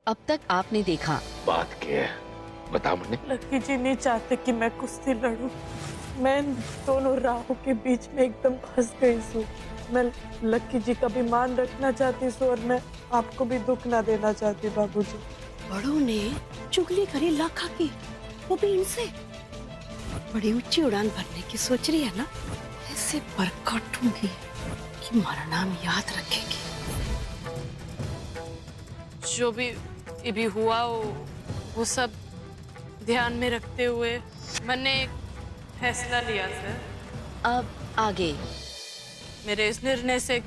अब तक आपने देखा। बात क्या है, बता मुन्ने। लक्की जी नहीं चाहते कि मैं कुश्ती लड़ूं। मैं दोनों राहों के बीच में एकदम फंस गई हूँ। मैं लक्की जी का भी मान रखना चाहती हूँ और मैं आपको भी दुख ना देना चाहती बाबूजी। बड़ों ने चुगली करी लाखा की, वो भी इनसे। बड़ी ऊंची उड़ान भरने की सोच रही है ना, ऐसे पर काटूंगी कि हमारा नाम याद रखेगी। जो भी हुआ वो सब ध्यान में रखते हुए मैंने एक फैसला लिया सर। अब आगे। मेरे इस निर्णय से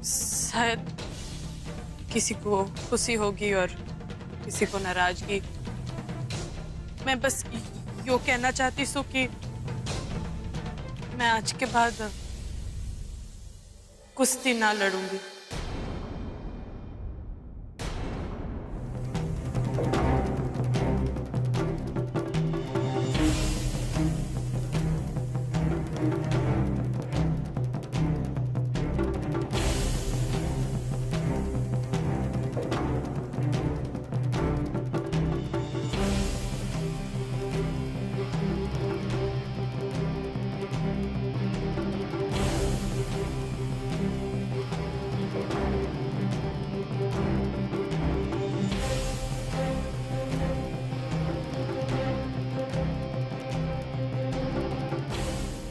शायद किसी को खुशी होगी और किसी को नाराजगी। मैं बस यो कहना चाहती हूँ कि मैं आज के बाद कुश्ती ना लड़ूंगी।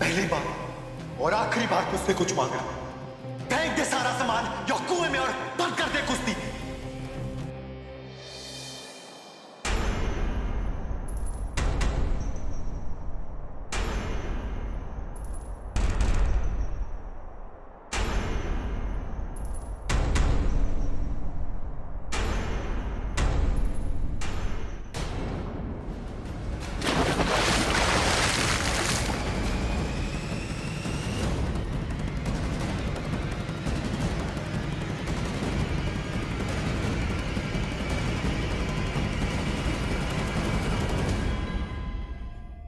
पहली बार और आखिरी बार मुझसे कुछ मांग रहा है। फेंक दे सारा सामान या कुएं में और बंद कर दे कुश्ती।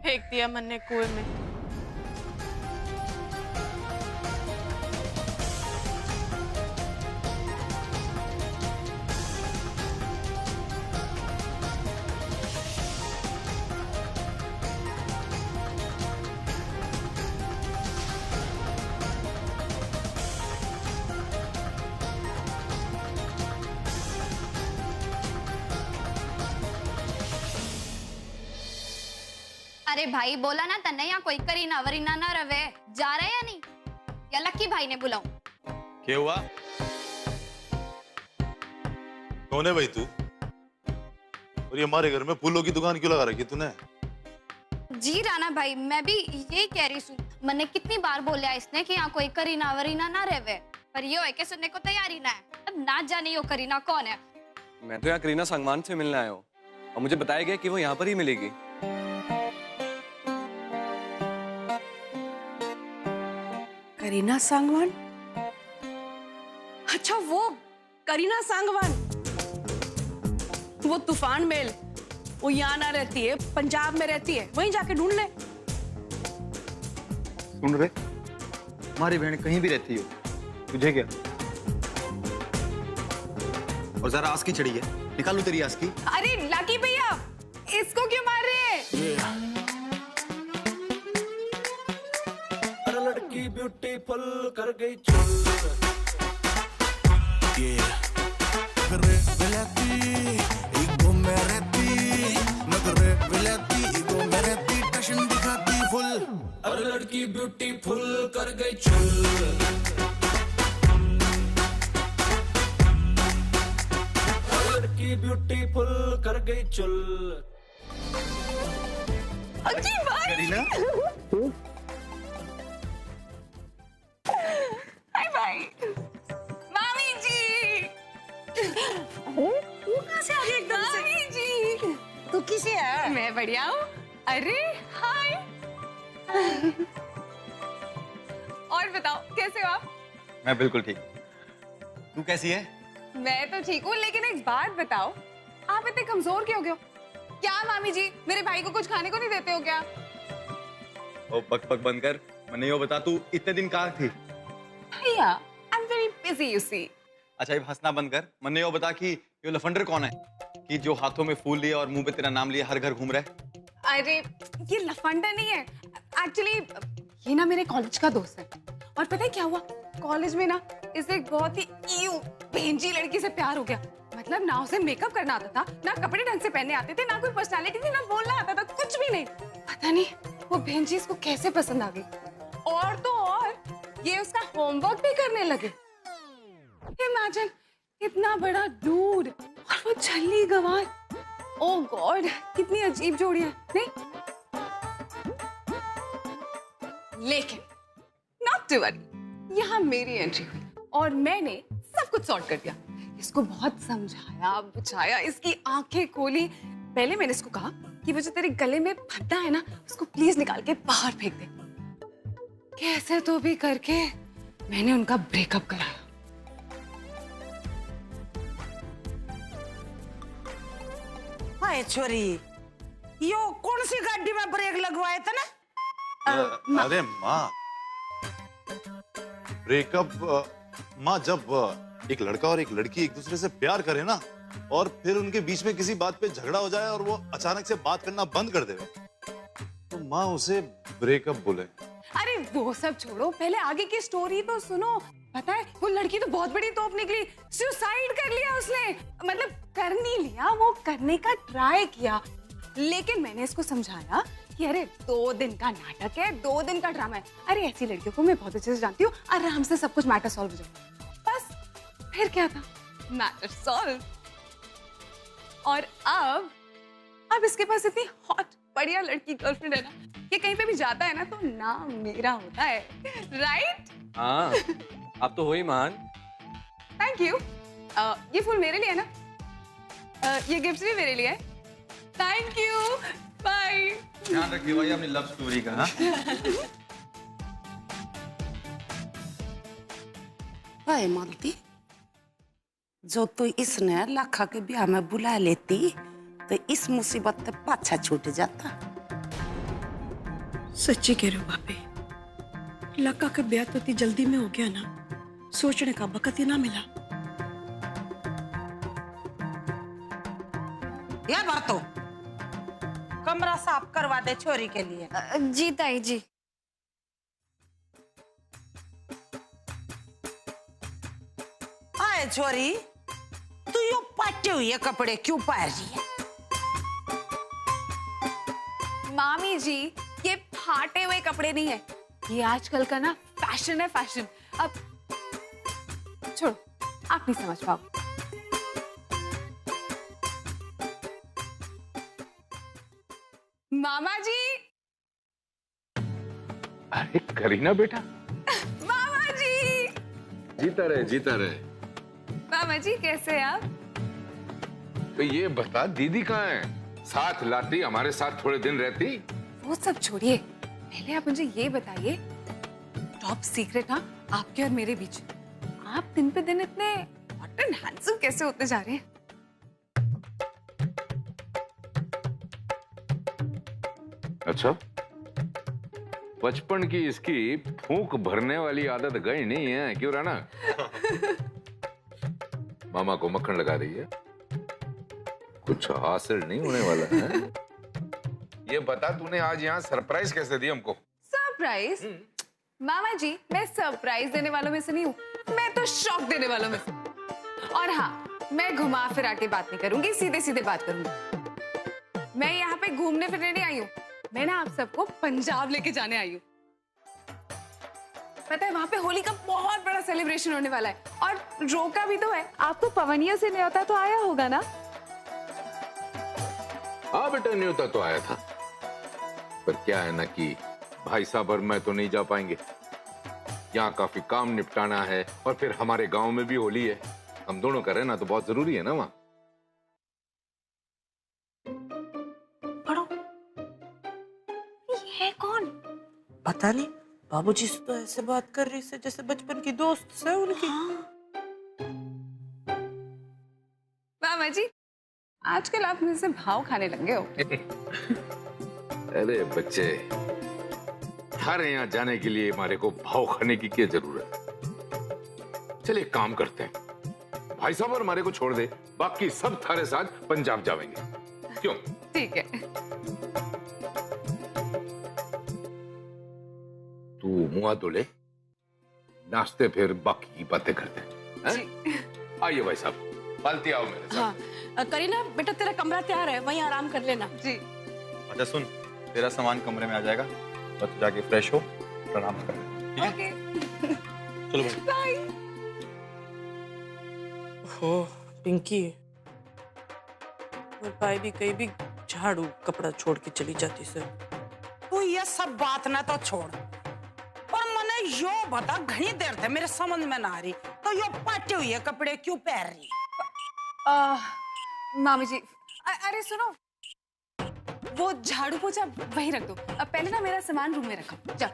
फेंक दिया मैंने कुएं में। अरे भाई बोला ना तन्नैया कोई करीना वरीना ना रवे। जा रहे या नहीं, या लक्की भाई ने बुलाऊं? क्या हुआ? कौन है भाई तू? और ये हमारे घर में फूलों की दुकान क्यों लगा रखी तूने? जी राणा भाई, मैं भी यही कह रही हूँ। मैंने कितनी बार बोला इसने कि यहाँ कोई करीना वरीना ना रहे, पर यो है कि सुनने को तैयार ही ना है। अब ना जाने यो करीना कौन है। मैं तो यहाँ करीना सांगवान से मिलने आया हूँ और मुझे बताया गया कि वो यहाँ पर ही मिलेगी। करीना सांगवान? अच्छा वो करीना सांगवान, वो तूफान मेल, वो यहाँ ना रहती है, पंजाब में रहती है, वहीं जाके ढूंढ ले। सुन रहे, हमारी बहन कहीं भी रहती हो, तुझे क्या? और जरा आस की चढ़ी है, निकालू तेरी आस की। अरे लाकी भैया, इसको क्यों मार रहे हैं? लड़की ब्यूटीफुल कर गई चुल। नगरे विलाती ईगो में रहती, नगरे विलाती ईगो में रहती, टशन दिखाती फुल। अरे लड़की ब्यूटीफुल कर गई चुल। लड़की ब्यूटीफुल कर गई चुल। अजी भाई, हाय भाई, मामी जी। वो कहाँ से आ गई एकदम से? मामी जी, तू किसे है? मैं बढ़िया हूँ। अरे हाय। और बताओ कैसे हो आप? मैं बिल्कुल ठीक। तू कैसी है? मैं तो ठीक हूँ, लेकिन एक बात बताओ, आप इतने कमजोर क्यों हो गए हो? क्या मामी जी, मेरे भाई को कुछ खाने को नहीं देते हो क्या? ओ पक पक बंद कर। मैंने ये बता, तू इतने दिन कहाँ थी? भैया, I'm very busy, you see. अच्छा ये हंसना बंद कर। मैंने ये बता कि ये लफंडर कौन है कि जो हाथों में फूल लिए और मुंह पे तेरा नाम लिए हर घर घूम रहा है? अरे ये लफंडा नहीं है, एक्चुअली ये ना मेरे कॉलेज का दोस्त है। और पता है क्या हुआ, कॉलेज में ना इसे एक बहुत ही भेंजी लड़की से प्यार हो गया। मतलब ना उसे मेकअप करना आता था, ना कपड़े ढंग से पहनने आते थे, ना कोई पर्सनालिटी थी, ना बोलना आता था, कुछ भी नहीं। पता नहीं वो भेंजी इसको कैसे पसंद आ गई। और तो और ये उसका होमवर्क भी करने लगे। इमेजिन, इतना बड़ा दूर और वो छल्ली गंवार। ओह गॉड, कितनी अजीब जोड़ी है नहीं? लेकिन नॉट टू वरी, यहाँ मेरी एंट्री हुई और मैंने सब कुछ सॉर्ट कर दिया। इसको बहुत समझाया बुझाया, इसकी आंखें खोली। पहले मैंने इसको कहा कि वो जो तेरे गले में फंदा है ना, उसको प्लीज निकाल के बाहर फेंक दे। कैसे तो भी करके मैंने उनका ब्रेकअप कराया। हाय छोरी, यो कौन सी गाड़ी में ब्रेक लगवाए थे ना? अरे माँ, ब्रेकअप माँ, जब एक लड़का और एक लड़की एक दूसरे से प्यार करे ना और फिर उनके बीच में किसी बात पे झगड़ा हो जाए और वो अचानक से बात करना बंद कर दे, तो माँ उसे ब्रेकअप बोले। अरे वो सब छोड़ो, पहले आगे की स्टोरी तो सुनो। पता है वो लड़की तो बहुत बड़ी तोप निकली, सुसाइड कर लिया उसने। मतलब कर नहीं लिया, वो करने का ट्राई किया। लेकिन मैंने इसको समझाया कि अरे 2 दिन का नाटक है, 2 दिन का ड्रामा है। अरे ऐसी लड़कियों को मैं बहुत अच्छे से जानती हूँ, आराम से सब कुछ मैटर सॉल्व हो जाएगा। बस फिर क्या था, मैटर सॉल्व। और अब इसके पास इतनी हॉट बढ़िया लड़की गर्लफ्रेंड है ना, ये कहीं पे भी जाता है ना तो नाम मेरा होता है, राइट? हाँ, आप तो हो ही महान। Thank you. ये फूल मेरे लिए है ना? ये गिफ्ट भी मेरे लिए है। Thank you, bye. ध्यान रखिए भाई अपनी लव स्टोरी का। हाँ? हाय मालती, जो तू इसने लाखा के ब्याह में बुला लेती तो इस मुसीबत से पाछा छूट जाता। सच्ची कह रहे हो भाभी, लक्का का ब्याह तो इतनी जल्दी में हो गया ना, सोचने का वक्त ही ना मिला। या बातो, कमरा साफ करवा दे छोरी के लिए। जी ताई जी। आए छोरी, तू यो पाटे हुए कपड़े क्यों पहन रही है? मामी जी, ये फाटे हुए कपड़े नहीं है, ये आजकल का ना फैशन है, फैशन। अब छोड़ो, आप नहीं समझ पाओ। मामा जी। अरे करीना बेटा। मामा जी। जीता रहे, जीता रहे। मामा जी कैसे हैं आप? तो ये बता दीदी कहाँ है? साथ लाती, हमारे साथ थोड़े दिन रहती। वो सब छोड़िए, पहले आप मुझे ये बताइए, टॉप सीक्रेट ना आपके और मेरे बीच, आप दिन पे दिन इतने हॉट एंड हैंडसम कैसे होते जा रहे हैं? अच्छा, बचपन की इसकी फूंक भरने वाली आदत गई नहीं है क्यों राना? मामा को मक्खन लगा रही है, कुछ हासिल नहीं होने वाला है। ये बता, तूने आज यहाँ सरप्राइज कैसे दिया हमको? सरप्राइज? मामा जी, मैं सरप्राइज देने वालों में से नहीं हूँ, मैं तो शॉक देने वालों में से। और हाँ, मैं घुमा फिरा के बात नहीं करूंगी, सीधे सीधे बात करूंगी। मैं यहाँ पे घूमने फिरने नहीं आई हूँ, मैं ना आप सबको पंजाब लेके जाने आई हूँ। पता है वहां पे होली का बहुत बड़ा सेलिब्रेशन होने वाला है, और रोका भी तो है। आपको पवनिया से न्योता तो आया होगा ना? हाँ बेटा, न्योता तो आया था, पर क्या है ना कि भाई साहब और मैं तो नहीं जा पाएंगे। यहाँ काफी काम निपटाना है और फिर हमारे गांव में भी होली है, हम दोनों का रहना तो बहुत जरूरी है ना वहाँ। ये है कौन? पता नहीं, बाबूजी से तो ऐसे बात कर रही है जैसे बचपन की दोस्त से उनकी। मामा जी, आजकल आप मुझे से भाव खाने लगे हो। अरे बच्चे, थारे यहाँ जाने के लिए हमारे को भाव खाने की क्या जरूरत है? चलिए काम करते हैं, भाई साहब और हमारे को छोड़ दे, बाकी सब थारे साथ पंजाब जाएंगे। क्यों? ठीक है। तू मुंह धो ले, नाश्ते फिर बाकी की बातें करते हैं। आइए भाई साहब, बाल्टी आओ मेरे साथ। हाँ करीना बेटा तेरा कमरा तैयार है, वहीं आराम कर लेना। जी। अच्छा सुन, तेरा सामान कमरे में आ जाएगा, बस जाके फ्रेश हो, आराम कर ले, ठीक है? चलो भाई। बाय। हो पिंकी, और भाई भी कहीं भी झाड़ू कपड़ा छोड़ के चली जाती सर। तू ये सब बात ना तो छोड़, और मने यो बता, घनी देर थे मेरे समझ में ना आ रही, तो यो पाटे हुए कपड़े क्यों पहन रही? मामी जी, अरे सुनो, वो झाड़ू पोछा वहीं रख दो। अब पहले ना मेरा सामान रूम में रखो। जा।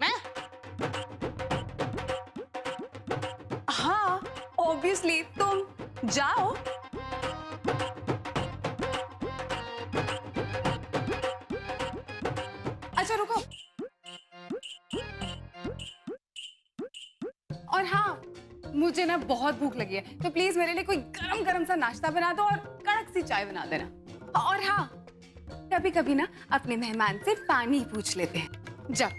मैं? हाँ ऑब्वियसली, तुम जाओ। अच्छा रुको, और हाँ मुझे ना बहुत भूख लगी है, तो प्लीज मेरे लिए कोई गरम गरम सा नाश्ता बना दो और कड़क सी चाय बना देना। और हाँ, कभी कभी ना अपने मेहमान से पानी पूछ लेते हैं। जाओ,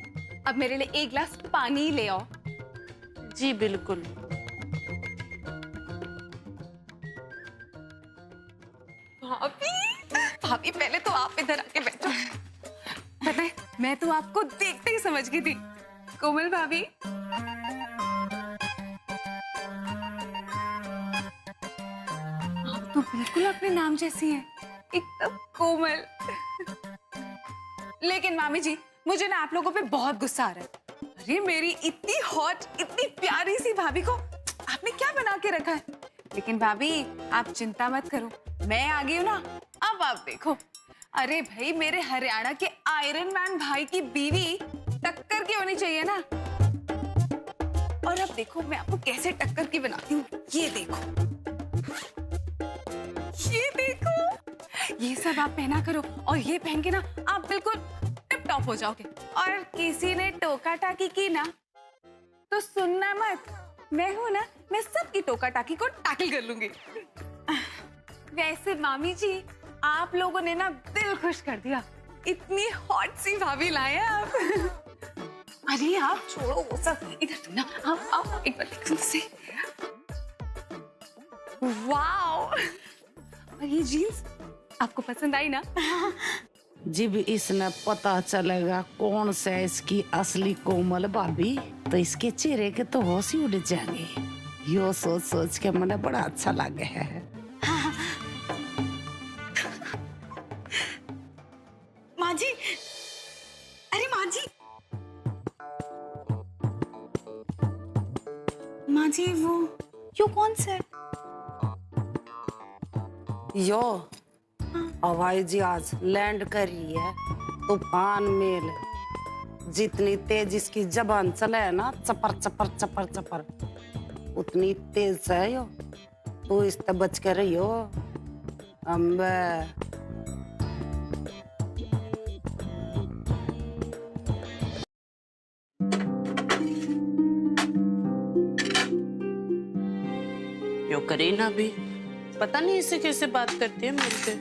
अब मेरे लिए एक गिलास पानी ले आओ। जी बिल्कुल। भाभी, भाभी पहले तो आप इधर आके बैठो। पता है, मैं तो आपको देखते ही समझ गई थी। कोमल भाभी। आप तो बिल्कुल अपने नाम जैसी हैं, एकदम कोमल। लेकिन मामी जी, मुझे ना आप लोगों पे बहुत गुस्सा आ रहा है। अरे मेरी इतनी हॉट, इतनी प्यारी सी भाभी को आपने क्या बना के रखा है? लेकिन भाभी आप चिंता मत करो, मैं आ गई हूँ ना, अब आप देखो। अरे भाई, मेरे हरियाणा के आयरन मैन भाई की बीवी टक्कर की होनी चाहिए ना। और अब देखो मैं आपको कैसे टक्कर की बनाती हूँ, ये देखो, ये देखो, ये सब आप पहना करो, और ये पहन के ना आप बिल्कुल टिप टॉप हो जाओगे। और किसी ने टोका टाकी की ना तो सुनना मत, मैं हूं ना, मैं सबकी टोका टाकी को टैकल कर लूंगी। वैसे मामी जी, आप लोगों ने ना दिल खुश कर दिया, इतनी हॉट सी भाभी लाए हैं आप। अरे आप छोड़ो वो सब, इधर तो ना, आओ एक बार देखो से। वाओ, और ये जीन्स आपको पसंद आई ना? जब इसने पता चलेगा कौन सा इसकी असली कोमल भाभी, तो इसके चेहरे के तो होश ही उड़ जाएंगे। यो सोच सोच के मुझे बड़ा अच्छा लगे है। माँ जी, अरे माँ जी, माँ जी वो यो कौन सा है? यो हवाई जहाज लैंड कर रही है तूफान मेल। जितनी तेज इसकी जबान चले है ना, चपर चपर चपर चपर, उतनी तेज से है यो। तू इससे बच कर रही हो अम्बे। यो करीना भी पता नहीं इसे कैसे बात करती है मेरे से,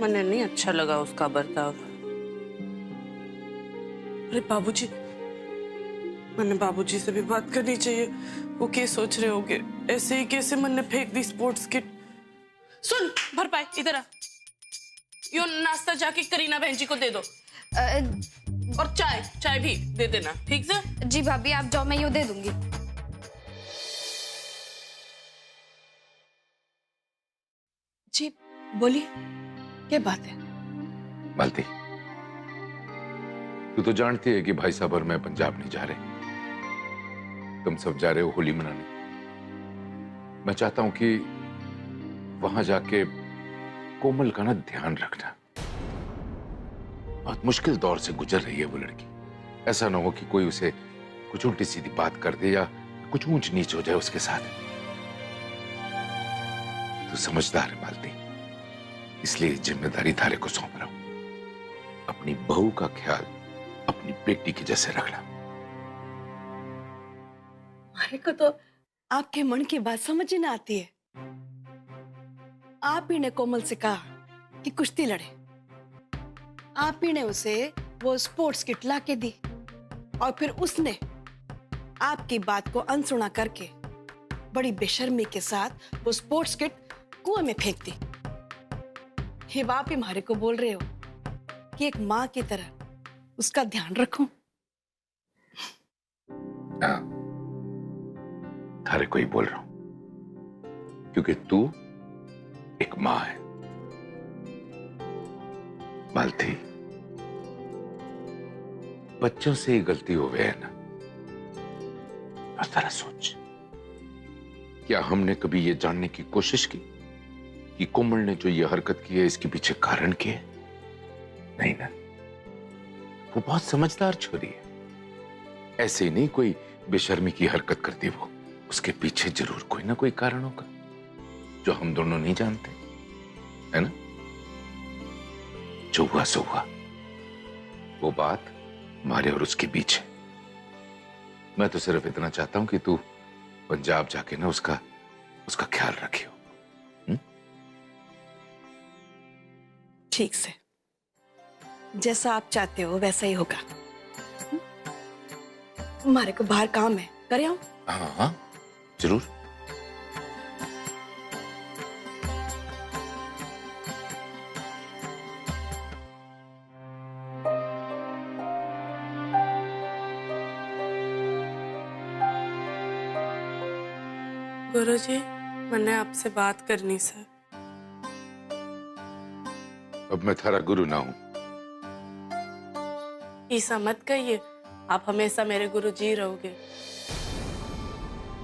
मुझे नहीं अच्छा लगा उसका बर्ताव। अरे बाबूजी, मैंने बाबूजी से भी बात करनी चाहिए, वो क्या सोच रहे होंगे, ऐसे ही कैसे मैंने फेंक दी स्पोर्ट्स किट। सुन भरपाई, इधर आ, यो नाश्ता जाके करीना बहन जी को दे दो, और चाय भी दे देना, ठीक से? जी भाभी आप जाओ, मैं यो दे दूंगी। जी बोलिए, क्या बात है? मालती, तू तो जानती है कि भाई साहब और मैं पंजाब नहीं जा रहे, तुम सब जा रहे हो होली मनाने। मैं चाहता हूं कि वहां जाके कोमल का ना ध्यान रखना। बहुत मुश्किल दौर से गुजर रही है वो लड़की, ऐसा ना हो कि कोई उसे कुछ उल्टी सीधी बात कर दे या कुछ ऊंच नीच हो जाए उसके साथ। तू समझदार है मालती, इसलिए जिम्मेदारी थारे को सौंप रहा हूं। अपनी बहू का ख्याल अपनी बेटी के जैसे रखना। मारे को तो आपके मन की बात समझ ही ना आती है। आप ही ने कोमल से कहा कि कुश्ती लड़े, आप ही ने उसे वो स्पोर्ट्स किट ला के दी और फिर उसने आपकी बात को अनसुना करके बड़ी बेशर्मी के साथ वो स्पोर्ट्स किट कुएं में फेंक दी। ये आप ही हमारे को बोल रहे हो कि एक माँ की तरह उसका ध्यान रखूं। थारे को ही बोल रहा हूं क्योंकि तू एक माँ है। मालती, बच्चों से ही गलती हो गई है ना। और जरा सोच, क्या हमने कभी ये जानने की कोशिश की कि कोमल ने जो ये हरकत की है इसके पीछे कारण क्या है? नहीं ना, वो बहुत समझदार छोरी है। ऐसे ही नहीं कोई बेशर्मी की हरकत करती वो, उसके पीछे जरूर कोई ना कोई कारण होगा जो हम दोनों नहीं जानते, है ना? जो हुआ सो हुआ, वो बात हमारे और उसके बीच है। मैं तो सिर्फ इतना चाहता हूं कि तू पंजाब जाके ना उसका ख्याल रखियो। ठीक से, जैसा आप चाहते हो वैसा ही होगा। हमारे को बाहर काम है, करे आऊं? हाँ हाँ जरूर। गुरुजी, मैंने आपसे बात करनी सर। अब मैं थारा गुरु ना हूं। ऐसा मत कहिए, आप हमेशा मेरे गुरुजी रहोगे।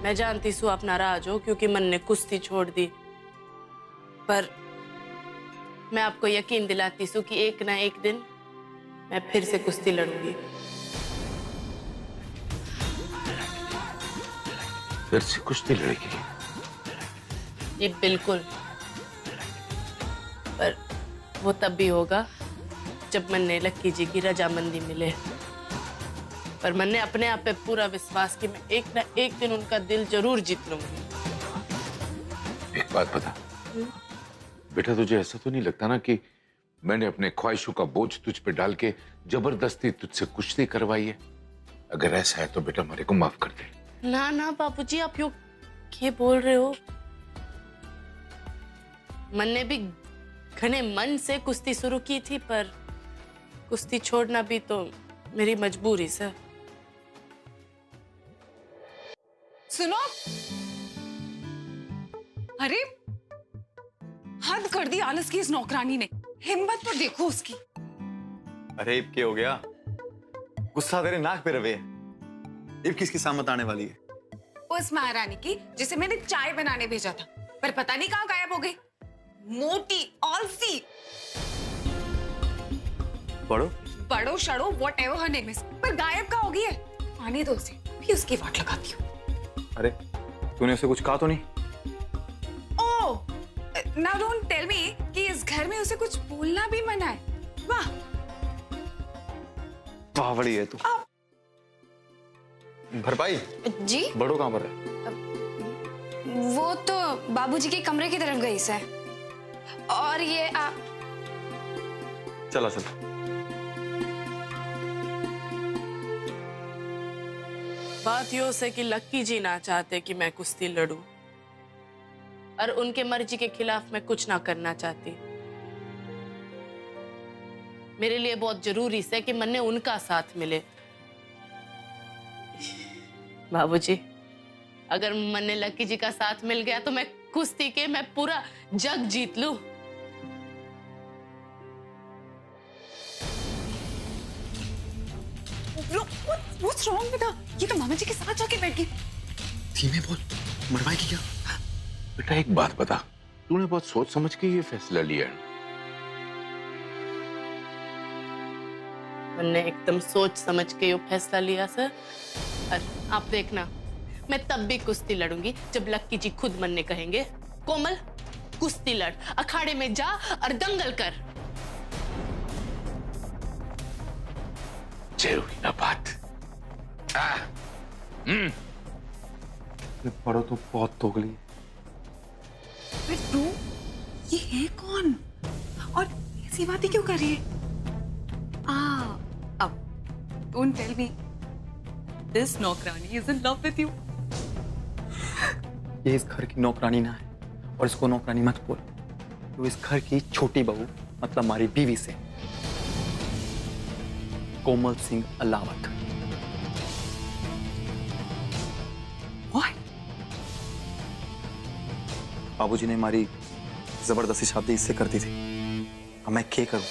मैं जानती हूँ आप नाराज हो क्योंकि मन ने कुश्ती छोड़ दी, पर मैं आपको यकीन दिलाती हूँ कि एक ना एक दिन मैं फिर से कुश्ती लड़ूंगी। फिर से कुश्ती लड़ेगी? जी बिल्कुल, पर वो तब भी होगा जब मैंने लक्की जी की रजामंदी मिले। पर मैंने अपने आप पे पूरा विश्वास कि मैं एक ना एक दिन उनका दिल जरूर जीत लूंगी। एक बात बता बेटा, तुझे ऐसा तो नहीं लगता ना कि मैंने अपने ख्वाहिशों का बोझ तुझ पे डाल के जबरदस्ती तुझसे कुश्ती करवाई है? अगर ऐसा है तो बेटा मेरे को माफ कर दे। ना ना बाबूजी, आप यो ये बोल रहे हो? मैंने भी घने मन से कुश्ती शुरू की थी, पर कुश्ती छोड़ना भी तो मेरी मजबूरी सर। सुनो, अरे हद कर दी आलस की इस नौकरानी ने। हिम्मत तो देखो उसकी। अरे इब क्या हो गया? गुस्सा तेरे नाक पे रवे। इब किसकी सामत आने वाली है? उस महारानी की जिसे मैंने चाय बनाने भेजा था, पर पता नहीं कहाँ गायब हो गई। मोटी, आलसी, बड़ो शड़ो व्हाटएवर हर नेम इज, पर गायब कहाँ हो गई है? आने दो उसे, भी उसकी वाट लगाती हूँ। अरे तूने उसे कुछ कहा तो नहीं? ओह, नाउ डोंट टेल मी कि इस घर में उसे कुछ बोलना भी मना है। वाह बावड़ी है तू। भरपाई जी? बड़ो कहाँ पर है? वो तो बाबूजी के कमरे की तरफ गई से। और ये चला चल। बात यो से कि लक्की जी ना चाहते कि मैं कुश्ती लड़ूं, और उनके मर्जी के खिलाफ मैं कुछ ना करना चाहती। मेरे लिए बहुत जरूरी है कि मन्ने उनका साथ मिले। बाबूजी, अगर मन्ने लक्की जी का साथ मिल गया तो मैं कुश्ती के मैं पूरा जग जीत लूं। What's wrong with her? ये तो मामा जी के साथ जाके बैठ गई। धीमे बोल, मरवाएगी क्या? बेटा एक बात बता, तूने बहुत सोच समझ के ये फैसला लिया है? मैंने एकदम सोच समझ के ये फैसला लिया सर। और आप देखना, मैं तब भी कुश्ती लड़ूंगी जब लक्की जी खुद मन्ने कहेंगे, कोमल कुश्ती लड़, अखाड़े में जा और दंगल कर। जय हुई ना बात। इससे पढ़ो तो बहुत दोगली है। ब्रो, ये है कौन और ऐसी बातें क्यों कर रही है? अब डोंट टेल मी दिस नौकरानी is in love with you. ये इस घर की नौकरानी ना है और इसको नौकरानी मत बोल। तो इस घर की छोटी बहू मतलब हमारी बीवी से, कोमल सिंह अलावत। बाबूजी ने हमारी जबरदस्ती शादी इससे कर दी थी। अब मैं क्या करूं?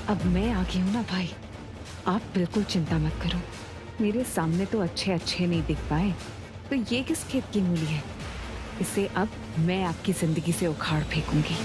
अब मैं आ गई हूं ना भाई, आप बिल्कुल चिंता मत करो। मेरे सामने तो अच्छे अच्छे नहीं दिख पाए, तो ये किस खेत की मूली है? इसे अब मैं आपकी जिंदगी से उखाड़ फेंकूंगी।